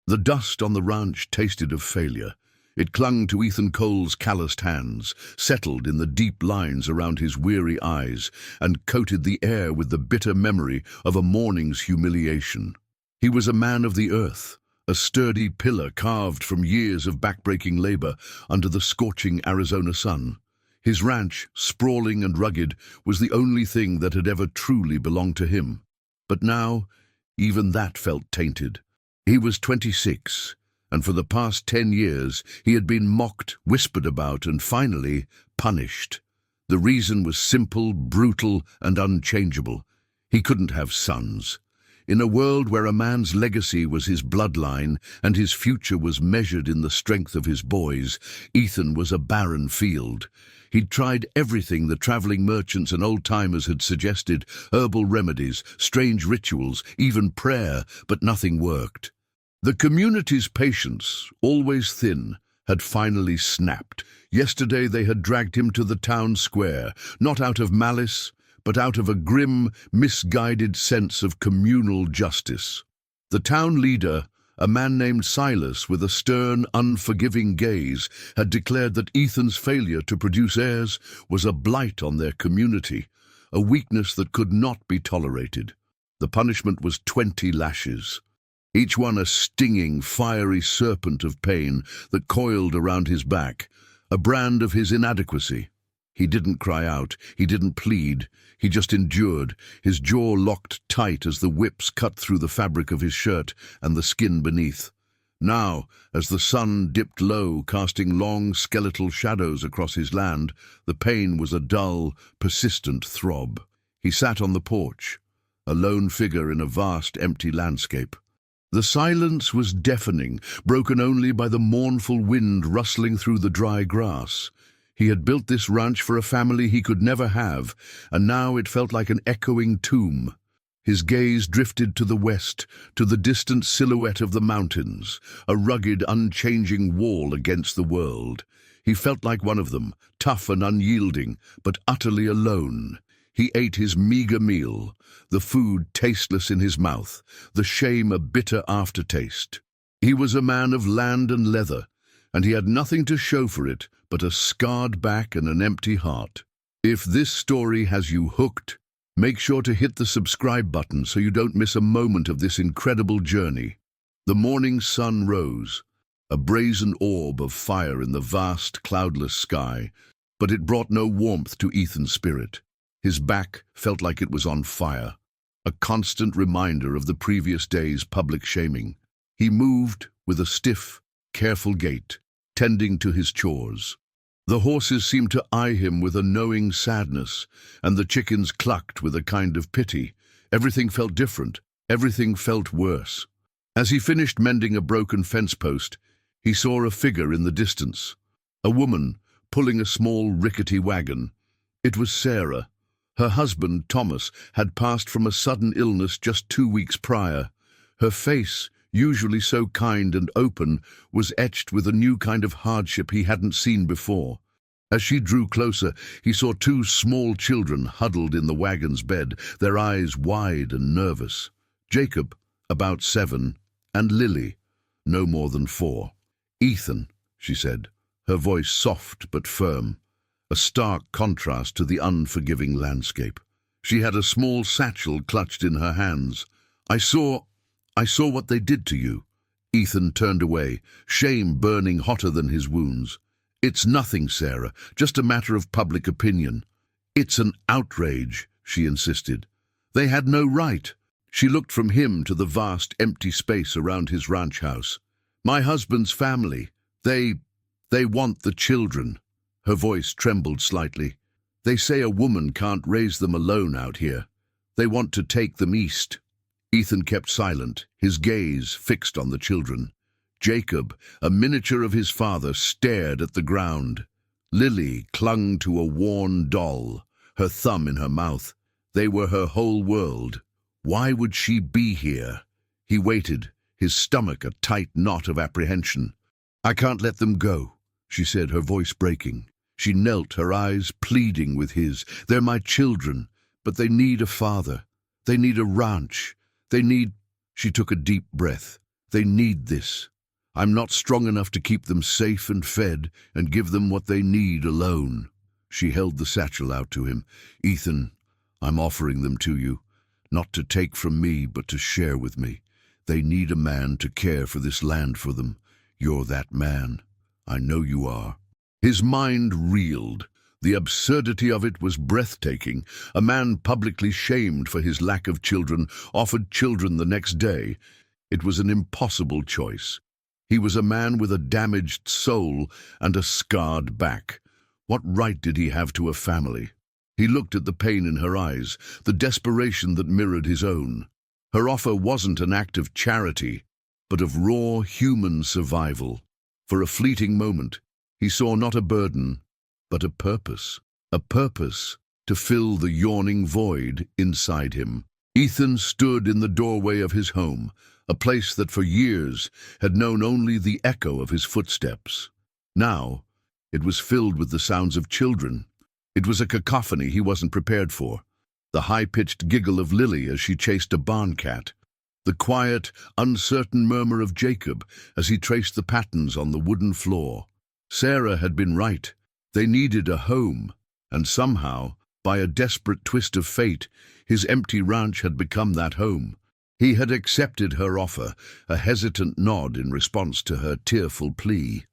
The dust on the ranch tasted of failure. It clung to Ethan Cole's calloused hands, settled in the deep lines around his weary eyes, and coated the air with the bitter memory of a morning's humiliation. He was a man of the earth, a sturdy pillar carved from years of backbreaking labor under the scorching Arizona sun. His ranch, sprawling and rugged, was the only thing that had ever truly belonged to him. But now, even that felt tainted. He was 26, and for the past 10 years he had been mocked, whispered about, and finally punished. The reason was simple, brutal, and unchangeable. He couldn't have sons. In a world where a man's legacy was his bloodline and his future was measured in the strength of his boys, Ethan was a barren field. He'd tried everything the traveling merchants and old-timers had suggested, herbal remedies, strange rituals, even prayer, but nothing worked. The community's patience, always thin, had finally snapped. Yesterday they had dragged him to the town square, not out of malice, but out of a grim, misguided sense of communal justice. The town leader, a man named Silas with a stern, unforgiving gaze, had declared that Ethan's failure to produce heirs was a blight on their community, a weakness that could not be tolerated. The punishment was 20 lashes. Each one a stinging, fiery serpent of pain that coiled around his back, a brand of his inadequacy. He didn't cry out, he didn't plead, he just endured, his jaw locked tight as the whips cut through the fabric of his shirt and the skin beneath. Now, as the sun dipped low, casting long skeletal shadows across his land, the pain was a dull, persistent throb. He sat on the porch, a lone figure in a vast, empty landscape. The silence was deafening, broken only by the mournful wind rustling through the dry grass. He had built this ranch for a family he could never have, and now it felt like an echoing tomb. His gaze drifted to the west, to the distant silhouette of the mountains, a rugged, unchanging wall against the world. He felt like one of them, tough and unyielding, but utterly alone. He ate his meager meal, the food tasteless in his mouth, the shame a bitter aftertaste. He was a man of land and leather, and he had nothing to show for it but a scarred back and an empty heart. If this story has you hooked, make sure to hit the subscribe button so you don't miss a moment of this incredible journey. The morning sun rose, a brazen orb of fire in the vast, cloudless sky, but it brought no warmth to Ethan's spirit. His back felt like it was on fire, a constant reminder of the previous day's public shaming. He moved with a stiff, careful gait, tending to his chores. The horses seemed to eye him with a knowing sadness, and the chickens clucked with a kind of pity. Everything felt different, everything felt worse. As he finished mending a broken fence post, he saw a figure in the distance, a woman pulling a small rickety wagon. It was Sarah. Her husband, Thomas, had passed from a sudden illness just 2 weeks prior. Her face, usually so kind and open, was etched with a new kind of hardship he hadn't seen before. As she drew closer, he saw 2 small children huddled in the wagon's bed, their eyes wide and nervous. Jacob, about 7, and Lily, no more than 4. "Ethan," she said, her voice soft but firm, a stark contrast to the unforgiving landscape. She had a small satchel clutched in her hands. I saw what they did to you." Ethan turned away, shame burning hotter than his wounds. "It's nothing, Sarah, just a matter of public opinion." "It's an outrage," she insisted. "They had no right." She looked from him to the vast, empty space around his ranch house. "My husband's family, they want the children." Her voice trembled slightly. "They say a woman can't raise them alone out here. They want to take them east." Ethan kept silent, his gaze fixed on the children. Jacob, a miniature of his father, stared at the ground. Lily clung to a worn doll, her thumb in her mouth. They were her whole world. Why would she be here? He waited, his stomach a tight knot of apprehension. "I can't let them go," she said, her voice breaking. She knelt, her eyes pleading with his. "They're my children, but they need a father. They need a ranch. They need—" She took a deep breath. They need this. I'm not strong enough to keep them safe and fed and give them what they need alone." She held the satchel out to him. "Ethan, I'm offering them to you, not to take from me, but to share with me. They need a man to care for this land for them. You're that man. I know you are." His mind reeled. The absurdity of it was breathtaking. A man publicly shamed for his lack of children offered children the next day. It was an impossible choice. He was a man with a damaged soul and a scarred back. What right did he have to a family? He looked at the pain in her eyes, the desperation that mirrored his own. Her offer wasn't an act of charity, but of raw human survival. For a fleeting moment, he saw not a burden, but a purpose to fill the yawning void inside him. Ethan stood in the doorway of his home, a place that for years had known only the echo of his footsteps. Now, it was filled with the sounds of children. It was a cacophony he wasn't prepared for. The high-pitched giggle of Lily as she chased a barn cat. The quiet, uncertain murmur of Jacob as he traced the patterns on the wooden floor. Sarah had been right. They needed a home, and somehow, by a desperate twist of fate, his empty ranch had become that home. He had accepted her offer, a hesitant nod in response to her tearful plea.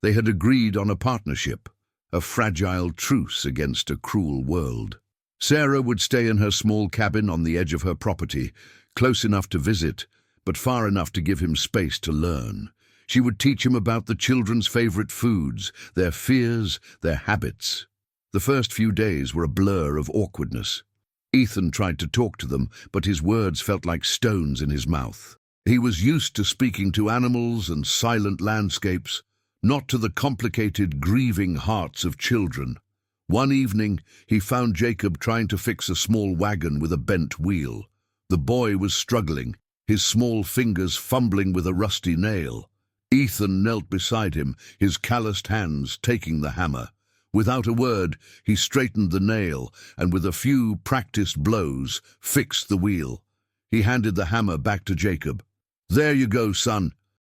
They had agreed on a partnership, a fragile truce against a cruel world. Sarah would stay in her small cabin on the edge of her property, close enough to visit, but far enough to give him space to learn. She would teach him about the children's favorite foods, their fears, their habits. The first few days were a blur of awkwardness. Ethan tried to talk to them, but his words felt like stones in his mouth. He was used to speaking to animals and silent landscapes, not to the complicated, grieving hearts of children. One evening, he found Jacob trying to fix a small wagon with a bent wheel. The boy was struggling, his small fingers fumbling with a rusty nail. Ethan knelt beside him, his calloused hands taking the hammer. Without a word, he straightened the nail and with a few practiced blows, fixed the wheel. He handed the hammer back to Jacob. "There you go, son."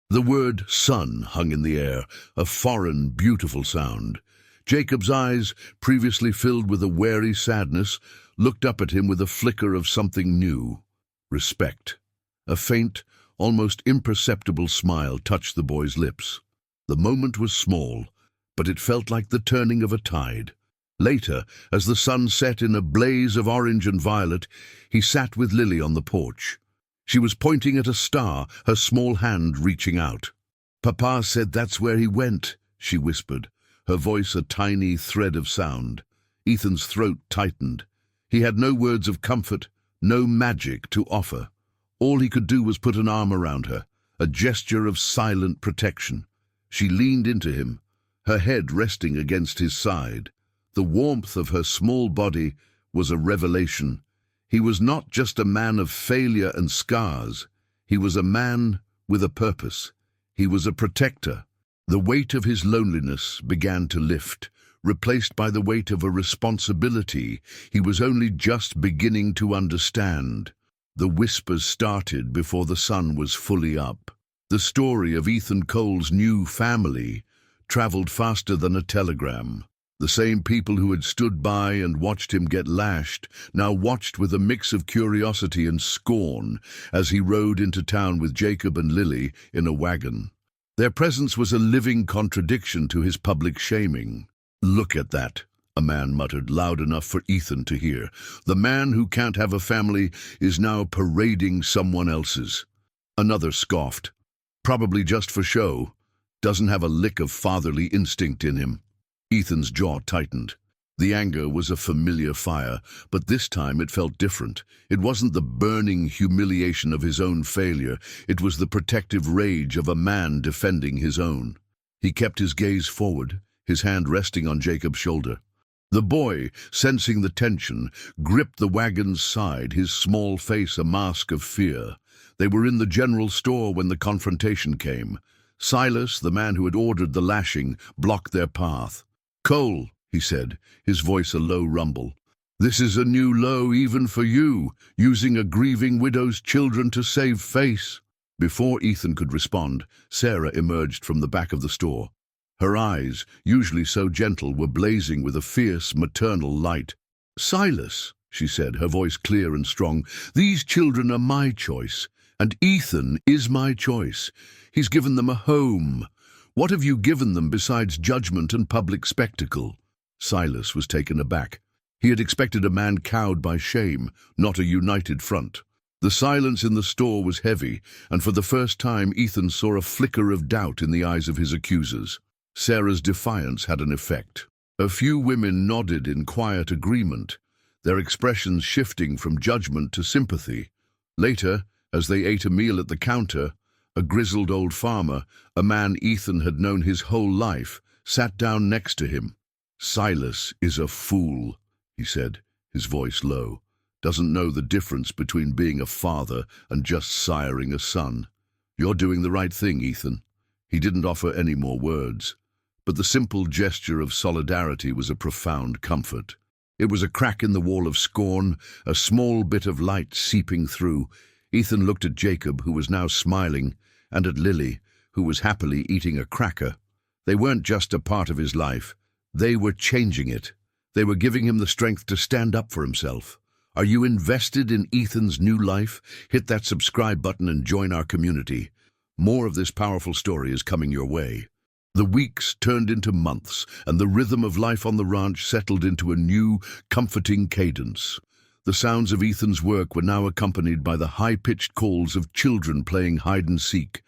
The word son hung in the air, a foreign, beautiful sound. Jacob's eyes, previously filled with a wary sadness, looked up at him with a flicker of something new. Respect. A faint, almost imperceptible smile touched the boy's lips. The moment was small, but it felt like the turning of a tide. Later, as the sun set in a blaze of orange and violet, he sat with Lily on the porch. She was pointing at a star, her small hand reaching out. "Papa said that's where he went," she whispered, her voice a tiny thread of sound. Ethan's throat tightened. He had no words of comfort, no magic to offer. All he could do was put an arm around her, a gesture of silent protection. She leaned into him, her head resting against his side. The warmth of her small body was a revelation. He was not just a man of failure and scars. He was a man with a purpose. He was a protector. The weight of his loneliness began to lift, replaced by the weight of a responsibility he was only just beginning to understand. The whispers started before the sun was fully up. The story of Ethan Cole's new family traveled faster than a telegram. The same people who had stood by and watched him get lashed now watched with a mix of curiosity and scorn as he rode into town with Jacob and Lily in a wagon. Their presence was a living contradiction to his public shaming. "Look at that," a man muttered, loud enough for Ethan to hear. "The man who can't have a family is now parading someone else's." Another scoffed. "Probably just for show. Doesn't have a lick of fatherly instinct in him." Ethan's jaw tightened. The anger was a familiar fire, but this time it felt different. It wasn't the burning humiliation of his own failure. It was the protective rage of a man defending his own. He kept his gaze forward, his hand resting on Jacob's shoulder. The boy, sensing the tension, gripped the wagon's side, his small face a mask of fear. They were in the general store when the confrontation came. Silas, the man who had ordered the lashing, blocked their path. "Cole," he said, his voice a low rumble, "this is a new low even for you, using a grieving widow's children to save face." Before Ethan could respond, Sarah emerged from the back of the store. Her eyes, usually so gentle, were blazing with a fierce maternal light. "Silas," she said, her voice clear and strong, "these children are my choice, and Ethan is my choice. He's given them a home. What have you given them besides judgment and public spectacle?" Silas was taken aback. He had expected a man cowed by shame, not a united front. The silence in the store was heavy, and for the first time Ethan saw a flicker of doubt in the eyes of his accusers. Sarah's defiance had an effect. A few women nodded in quiet agreement, their expressions shifting from judgment to sympathy. Later, as they ate a meal at the counter, a grizzled old farmer, a man Ethan had known his whole life, sat down next to him. "Silas is a fool," he said, his voice low. "Doesn't know the difference between being a father and just siring a son. You're doing the right thing, Ethan." He didn't offer any more words, but the simple gesture of solidarity was a profound comfort. It was a crack in the wall of scorn, a small bit of light seeping through. Ethan looked at Jacob, who was now smiling, and at Lily, who was happily eating a cracker. They weren't just a part of his life. They were changing it. They were giving him the strength to stand up for himself. Are you invested in Ethan's new life? Hit that subscribe button and join our community. More of this powerful story is coming your way. The weeks turned into months, and the rhythm of life on the ranch settled into a new, comforting cadence. The sounds of Ethan's work were now accompanied by the high-pitched calls of children playing hide-and-seek,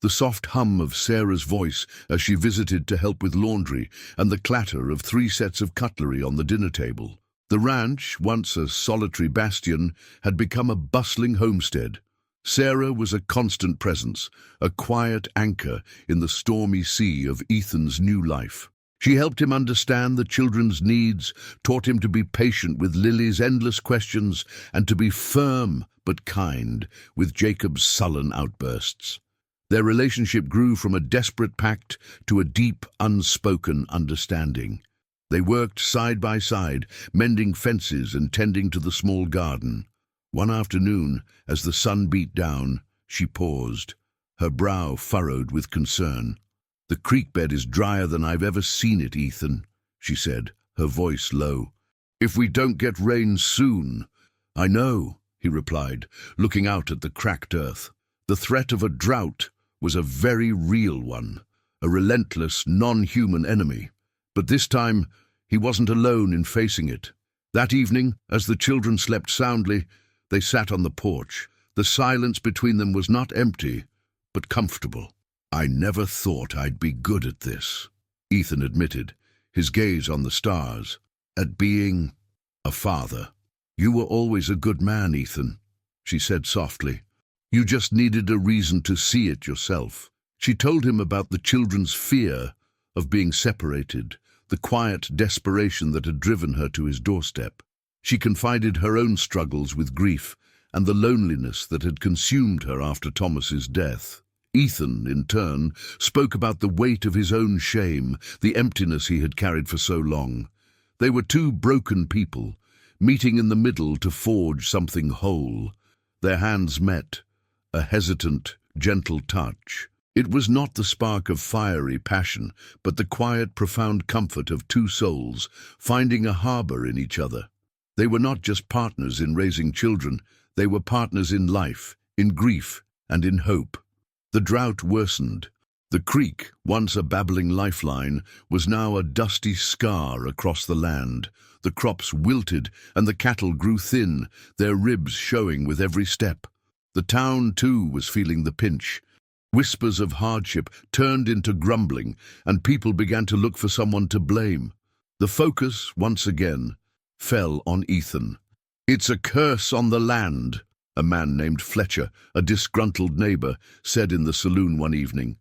the soft hum of Sarah's voice as she visited to help with laundry, and the clatter of 3 sets of cutlery on the dinner table. The ranch, once a solitary bastion, had become a bustling homestead. Sarah was a constant presence, a quiet anchor in the stormy sea of Ethan's new life. She helped him understand the children's needs, taught him to be patient with Lily's endless questions, and to be firm but kind with Jacob's sullen outbursts. Their relationship grew from a desperate pact to a deep, unspoken understanding. They worked side by side, mending fences and tending to the small garden. One afternoon, as the sun beat down, she paused, her brow furrowed with concern. "The creek bed is drier than I've ever seen it, Ethan," she said, her voice low. "If we don't get rain soon—" "I know," he replied, looking out at the cracked earth. The threat of a drought was a very real one, a relentless, non-human enemy. But this time, he wasn't alone in facing it. That evening, as the children slept soundly, they sat on the porch. The silence between them was not empty, but comfortable. "I never thought I'd be good at this," Ethan admitted, his gaze on the stars, "at being a father." "You were always a good man, Ethan," she said softly. "You just needed a reason to see it yourself." She told him about the children's fear of being separated, the quiet desperation that had driven her to his doorstep. She confided her own struggles with grief and the loneliness that had consumed her after Thomas's death. Ethan, in turn, spoke about the weight of his own shame, the emptiness he had carried for so long. They were 2 broken people, meeting in the middle to forge something whole. Their hands met, a hesitant, gentle touch. It was not the spark of fiery passion, but the quiet, profound comfort of 2 souls finding a harbor in each other. They were not just partners in raising children, they were partners in life, in grief, and in hope. The drought worsened. The creek, once a babbling lifeline, was now a dusty scar across the land. The crops wilted, and the cattle grew thin, their ribs showing with every step. The town, too, was feeling the pinch. Whispers of hardship turned into grumbling, and people began to look for someone to blame. The focus, once again, fell on Ethan. "It's a curse on the land," a man named Fletcher, a disgruntled neighbor, said in the saloon one evening.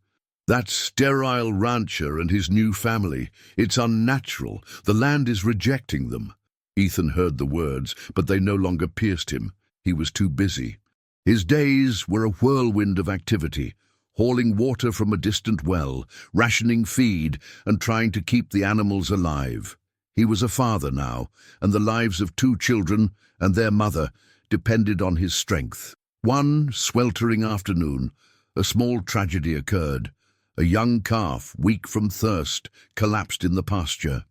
"That sterile rancher and his new family. It's unnatural. The land is rejecting them." Ethan heard the words, but they no longer pierced him. He was too busy. His days were a whirlwind of activity, hauling water from a distant well, rationing feed, and trying to keep the animals alive. He was a father now, and the lives of 2 children and their mother depended on his strength. One sweltering afternoon, a small tragedy occurred. A young calf, weak from thirst, collapsed in the pasture.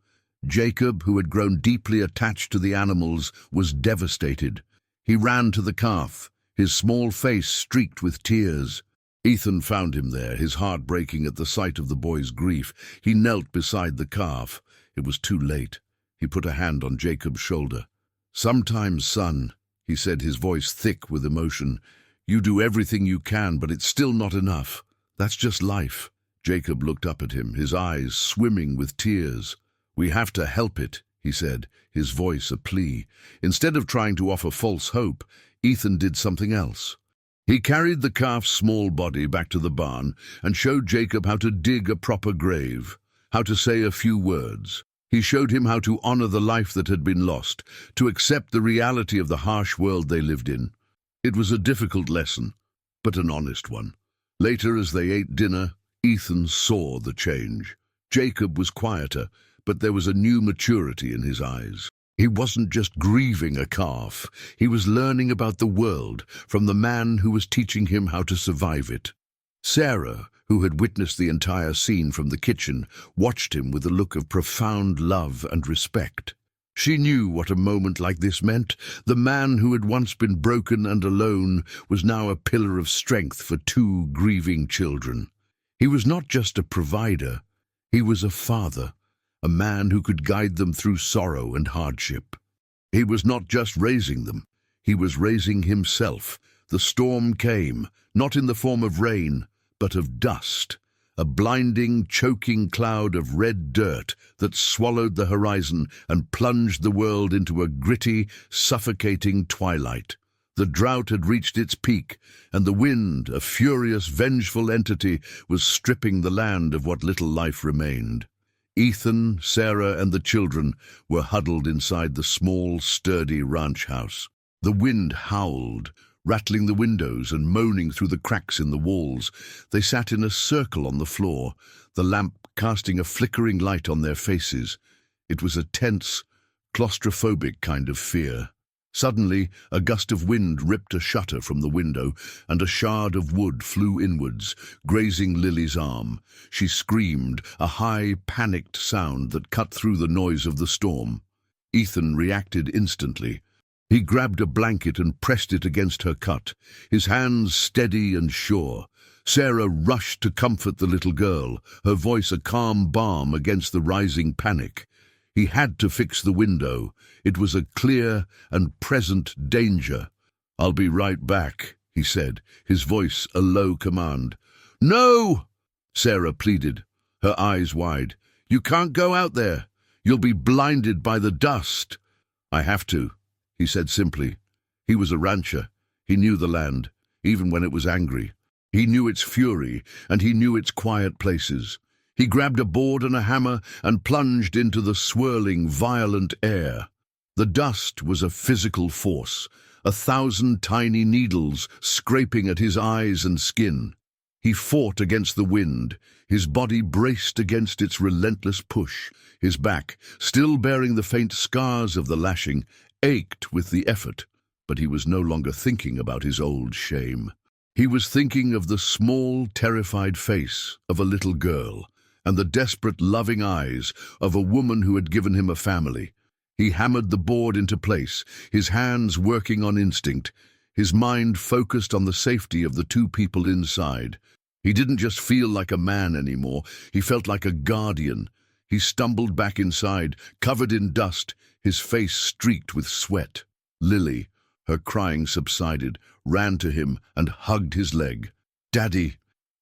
Jacob, who had grown deeply attached to the animals, was devastated. He ran to the calf, his small face streaked with tears. Ethan found him there, his heart breaking at the sight of the boy's grief. He knelt beside the calf. It was too late. He put a hand on Jacob's shoulder. "Sometimes, son," he said, his voice thick with emotion, "you do everything you can, but it's still not enough. That's just life." Jacob looked up at him, his eyes swimming with tears. "We have to help it," he said, his voice a plea. Instead of trying to offer false hope, Ethan did something else. He carried the calf's small body back to the barn and showed Jacob how to dig a proper grave, how to say a few words. He showed him how to honor the life that had been lost, to accept the reality of the harsh world they lived in. It was a difficult lesson, but an honest one. Later, as they ate dinner, Ethan saw the change. Jacob was quieter, but there was a new maturity in his eyes. He wasn't just grieving a calf. He was learning about the world from the man who was teaching him how to survive it. Sarah, who had witnessed the entire scene from the kitchen, watched him with a look of profound love and respect. She knew what a moment like this meant. The man who had once been broken and alone was now a pillar of strength for two grieving children. He was not just a provider, he was a father, a man who could guide them through sorrow and hardship. He was not just raising them, he was raising himself. The storm came, not in the form of rain, but of dust, a blinding, choking cloud of red dirt that swallowed the horizon and plunged the world into a gritty, suffocating twilight. The drought had reached its peak, and the wind, a furious, vengeful entity, was stripping the land of what little life remained. Ethan, Sarah, and the children were huddled inside the small, sturdy ranch house. The wind howled, rattling the windows and moaning through the cracks in the walls. They sat in a circle on the floor, the lamp casting a flickering light on their faces. It was a tense, claustrophobic kind of fear. Suddenly, a gust of wind ripped a shutter from the window, and a shard of wood flew inwards, grazing Lily's arm. She screamed, a high, panicked sound that cut through the noise of the storm. Ethan reacted instantly. He grabbed a blanket and pressed it against her cut, his hands steady and sure. Sarah rushed to comfort the little girl, her voice a calm balm against the rising panic. He had to fix the window. It was a clear and present danger. "I'll be right back," he said, his voice a low command. "No!" Sarah pleaded, her eyes wide. "You can't go out there. You'll be blinded by the dust." "I have to," he said simply. He was a rancher. He knew the land, even when it was angry. He knew its fury, and he knew its quiet places. He grabbed a board and a hammer and plunged into the swirling, violent air. The dust was a physical force, 1,000 tiny needles scraping at his eyes and skin. He fought against the wind, his body braced against its relentless push. His back, still bearing the faint scars of the lashing, ached with the effort, but he was no longer thinking about his old shame. He was thinking of the small, terrified face of a little girl and the desperate, loving eyes of a woman who had given him a family. He hammered the board into place, his hands working on instinct, his mind focused on the safety of the two people inside. He didn't just feel like a man anymore, he felt like a guardian. He stumbled back inside, covered in dust, his face streaked with sweat. Lily, her crying subsided, ran to him and hugged his leg. "Daddy,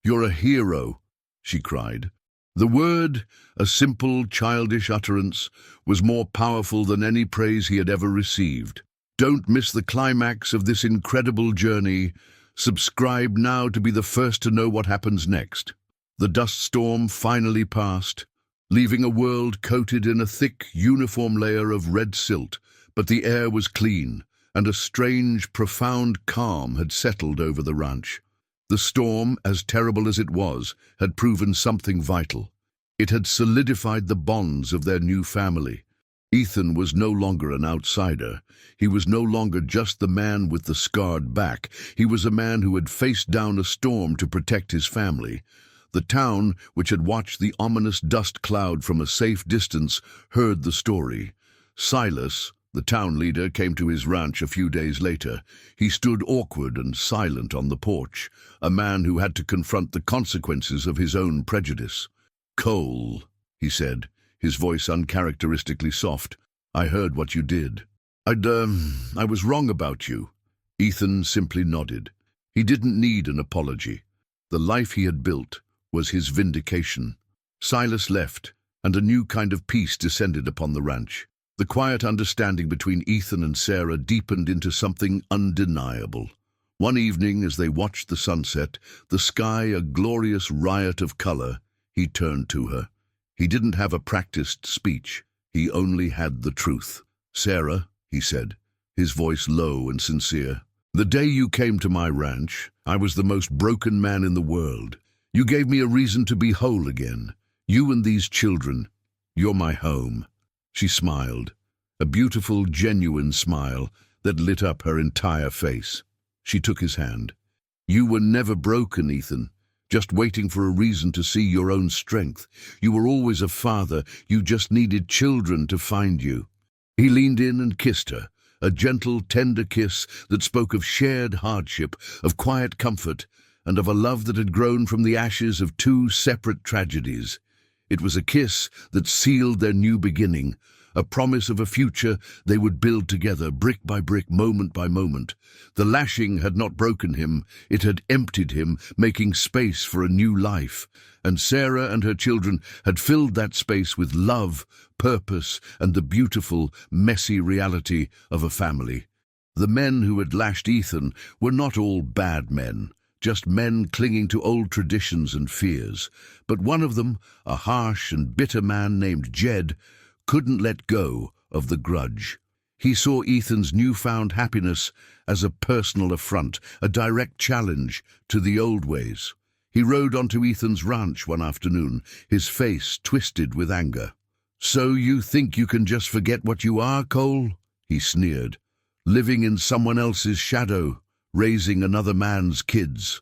you're a hero," she cried. The word, a simple, childish utterance, was more powerful than any praise he had ever received. Don't miss the climax of this incredible journey. Subscribe now to be the first to know what happens next. The dust storm finally passed, leaving a world coated in a thick, uniform layer of red silt, but the air was clean, and a strange, profound calm had settled over the ranch. The storm, as terrible as it was, had proven something vital. It had solidified the bonds of their new family. Ethan was no longer an outsider. He was no longer just the man with the scarred back. He was a man who had faced down a storm to protect his family. The town, which had watched the ominous dust cloud from a safe distance, heard the story. Silas, the town leader, came to his ranch a few days later. He stood awkward and silent on the porch, a man who had to confront the consequences of his own prejudice. "Cole," he said, his voice uncharacteristically soft, "I heard what you did. I was wrong about you." Ethan simply nodded. He didn't need an apology. The life he had built was his vindication. Silas left, and a new kind of peace descended upon the ranch. The quiet understanding between Ethan and Sarah deepened into something undeniable. One evening, as they watched the sunset, the sky a glorious riot of color, he turned to her. He didn't have a practiced speech. He only had the truth. "Sarah," he said, his voice low and sincere, "the day you came to my ranch, I was the most broken man in the world. You gave me a reason to be whole again. You and these children, you're my home." She smiled, a beautiful, genuine smile that lit up her entire face. She took his hand. "You were never broken, Ethan, just waiting for a reason to see your own strength. You were always a father. You just needed children to find you." He leaned in and kissed her, a gentle, tender kiss that spoke of shared hardship, of quiet comfort, and of a love that had grown from the ashes of two separate tragedies. It was a kiss that sealed their new beginning, a promise of a future they would build together, brick by brick, moment by moment. The lashing had not broken him, it had emptied him, making space for a new life. And Sarah and her children had filled that space with love, purpose, and the beautiful, messy reality of a family. The men who had lashed Ethan were not all bad men, just men clinging to old traditions and fears. But one of them, a harsh and bitter man named Jed, couldn't let go of the grudge. He saw Ethan's newfound happiness as a personal affront, a direct challenge to the old ways. He rode onto Ethan's ranch one afternoon, his face twisted with anger. "So you think you can just forget what you are, Cole?" he sneered. "Living in someone else's shadow, raising another man's kids."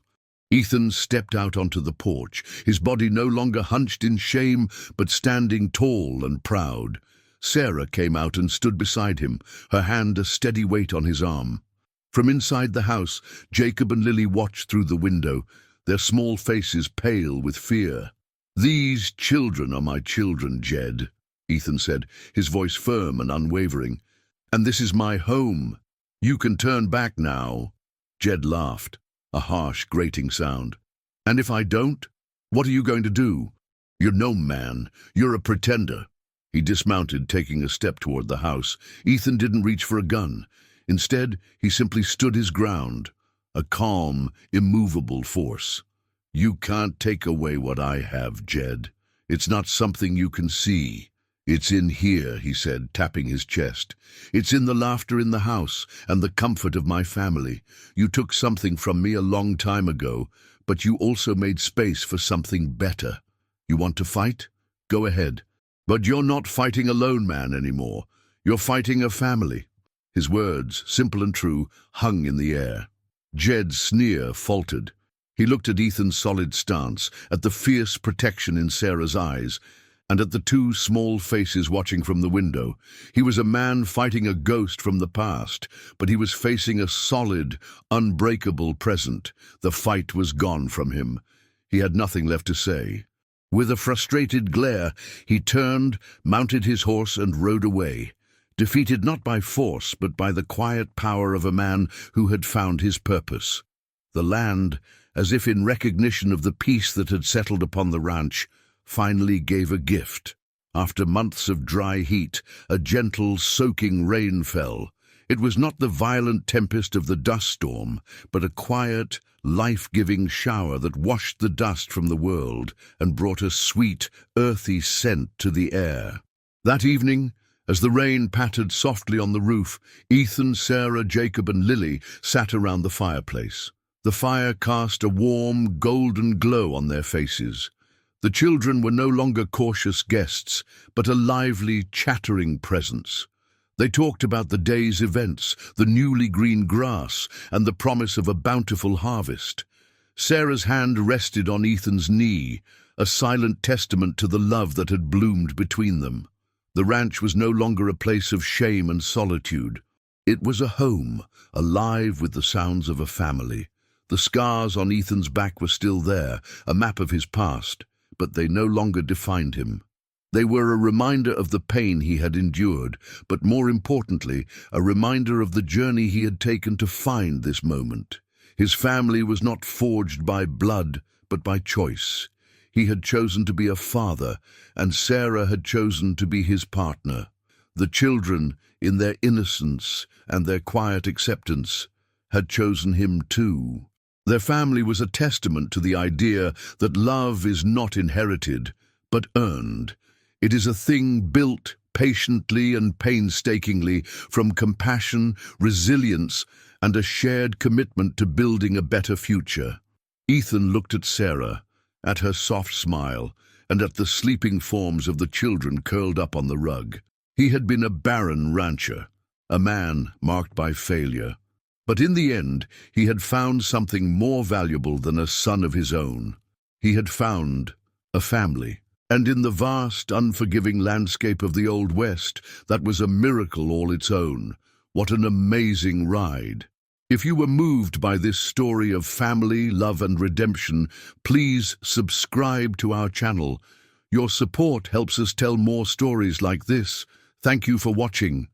Ethan stepped out onto the porch, his body no longer hunched in shame, but standing tall and proud. Sarah came out and stood beside him, her hand a steady weight on his arm. From inside the house, Jacob and Lily watched through the window, their small faces pale with fear. "These children are my children, Jed," Ethan said, his voice firm and unwavering. "And this is my home. You can turn back now." Jed laughed, a harsh, grating sound. "And if I don't? What are you going to do? You're no man. You're a pretender." He dismounted, taking a step toward the house. Ethan didn't reach for a gun. Instead, he simply stood his ground, a calm, immovable force. "You can't take away what I have, Jed. It's not something you can see. It's in here," he said, tapping his chest. "It's in the laughter in the house and the comfort of my family. You took something from me a long time ago, but you also made space for something better. You want to fight? Go ahead. But you're not fighting a lone man anymore. You're fighting a family." His words, simple and true, hung in the air. Jed's sneer faltered. He looked at Ethan's solid stance, at the fierce protection in Sarah's eyes, and at the two small faces watching from the window. He was a man fighting a ghost from the past, but he was facing a solid, unbreakable present. The fight was gone from him. He had nothing left to say. With a frustrated glare, he turned, mounted his horse, and rode away, defeated not by force, but by the quiet power of a man who had found his purpose. The land, as if in recognition of the peace that had settled upon the ranch, finally gave a gift. After months of dry heat, a gentle, soaking rain fell. It was not the violent tempest of the dust storm, but a quiet, life-giving shower that washed the dust from the world and brought a sweet, earthy scent to the air. That evening, as the rain pattered softly on the roof, Ethan, Sarah, Jacob, and Lily sat around the fireplace. The fire cast a warm, golden glow on their faces. The children were no longer cautious guests, but a lively, chattering presence. They talked about the day's events, the newly green grass, and the promise of a bountiful harvest. Sarah's hand rested on Ethan's knee, a silent testament to the love that had bloomed between them. The ranch was no longer a place of shame and solitude. It was a home, alive with the sounds of a family. The scars on Ethan's back were still there, a map of his past, but they no longer defined him. They were a reminder of the pain he had endured, but more importantly, a reminder of the journey he had taken to find this moment. His family was not forged by blood, but by choice. He had chosen to be a father, and Sarah had chosen to be his partner. The children, in their innocence and their quiet acceptance, had chosen him too. Their family was a testament to the idea that love is not inherited, but earned. It is a thing built patiently and painstakingly from compassion, resilience, and a shared commitment to building a better future. Ethan looked at Sarah, at her soft smile, and at the sleeping forms of the children curled up on the rug. He had been a barren rancher, a man marked by failure. But in the end, he had found something more valuable than a son of his own. He had found a family. And in the vast, unforgiving landscape of the Old West, that was a miracle all its own. What an amazing ride. If you were moved by this story of family, love, and redemption, please subscribe to our channel. Your support helps us tell more stories like this. Thank you for watching.